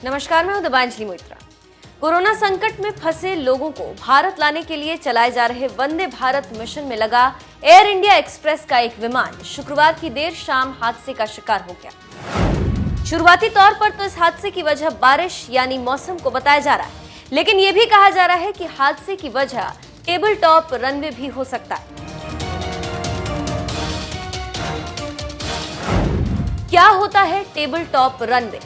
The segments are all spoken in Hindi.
नमस्कार, मैं हूं दिबांजलि मोइत्रा। कोरोना संकट में फंसे लोगों को भारत लाने के लिए चलाए जा रहे वंदे भारत मिशन में लगा एयर इंडिया एक्सप्रेस का एक विमान शुक्रवार की देर शाम हादसे का शिकार हो गया। शुरुआती तौर पर तो इस हादसे की वजह बारिश यानी मौसम को बताया जा रहा है, लेकिन यह भी कहा जा रहा है कि हादसे की वजह टेबल टॉप रनवे भी हो सकता है। क्या होता है table top runway?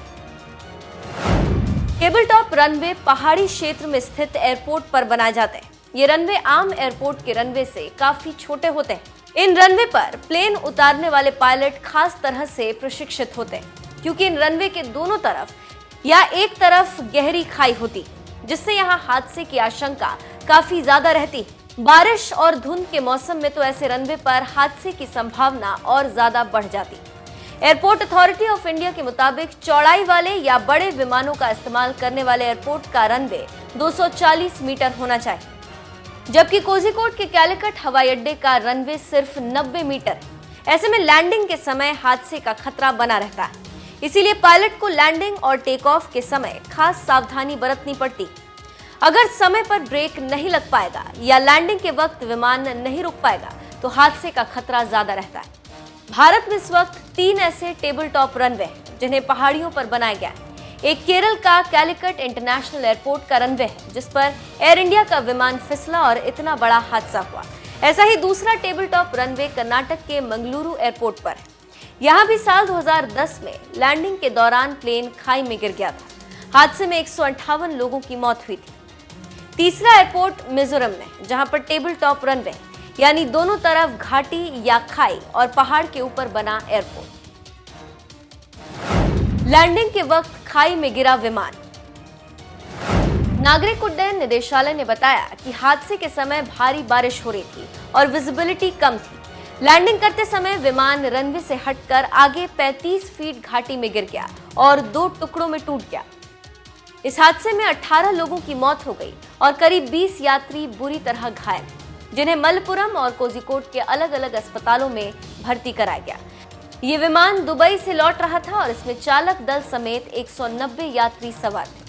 Table top runway पहाड़ी क्षेत्र में स्थित एयरपोर्ट पर बनाए जाते हैं। ये रनवे आम एयरपोर्ट के रनवे से काफी छोटे होते हैं। इन रनवे पर प्लेन उतारने वाले पायलट खास तरह से प्रशिक्षित होते हैं, क्योंकि इन रनवे के दोनों तरफ या एक तरफ गहरी खाई होती, जिससे यहाँ हादसे की आशंका काफी ज्यादा रहती। बारिश और धुंध के मौसम में तो ऐसे रनवे पर हादसे की संभावना और ज्यादा बढ़ जाती। एयरपोर्ट अथॉरिटी ऑफ इंडिया के मुताबिक चौड़ाई वाले या बड़े विमानों का इस्तेमाल करने वाले एयरपोर्ट का रनवे 240 मीटर होना चाहिए, जबकि कोझिकोड के कैलिकट हवाई अड्डे का रनवे सिर्फ 90 मीटर है। ऐसे में लैंडिंग के समय हादसे का खतरा बना रहता है, इसीलिए पायलट को लैंडिंग और टेक ऑफ के समय खास सावधानी बरतनी पड़ती। अगर समय पर ब्रेक नहीं लग पाएगा या लैंडिंग के वक्त विमान नहीं रुक पाएगा तो हादसे का खतरा ज्यादा रहता है। भारत में इस वक्त 3 ऐसे टेबल टॉप रनवे हैं जिन्हें पहाड़ियों पर बनाया गया है। एक केरल का कैलिकट इंटरनेशनल एयरपोर्ट का रनवे है, जिस पर एयर इंडिया का विमान फिसला और इतना बड़ा हादसा हुआ। ऐसा ही दूसरा टेबल टॉप रनवे कर्नाटक के मंगलुरु एयरपोर्ट पर है। यहाँ भी साल 2010 में लैंडिंग के दौरान प्लेन खाई में गिर गया था। हादसे में 158 लोगों की मौत हुई थी। तीसरा एयरपोर्ट मिजोरम में, जहां पर टेबल टॉप रनवे यानी दोनों तरफ घाटी या खाई और पहाड़ के ऊपर बना एयरपोर्ट। लैंडिंग के वक्त खाई में गिरा विमान। नागरिक उड्डयन निदेशालय ने बताया कि हादसे के समय भारी बारिश हो रही थी और विजिबिलिटी कम थी। लैंडिंग करते समय विमान रनवे से हटकर आगे 35 फीट घाटी में गिर गया और 2 टुकड़ों में टूट गया। इस हादसे में 18 लोगों की मौत हो गई और करीब 20 यात्री बुरी तरह घायल, जिन्हें मलप्पुरम और कोझिकोड के अलग अलग अस्पतालों में भर्ती कराया गया। ये विमान दुबई से लौट रहा था और इसमें चालक दल समेत 190 यात्री सवार थे।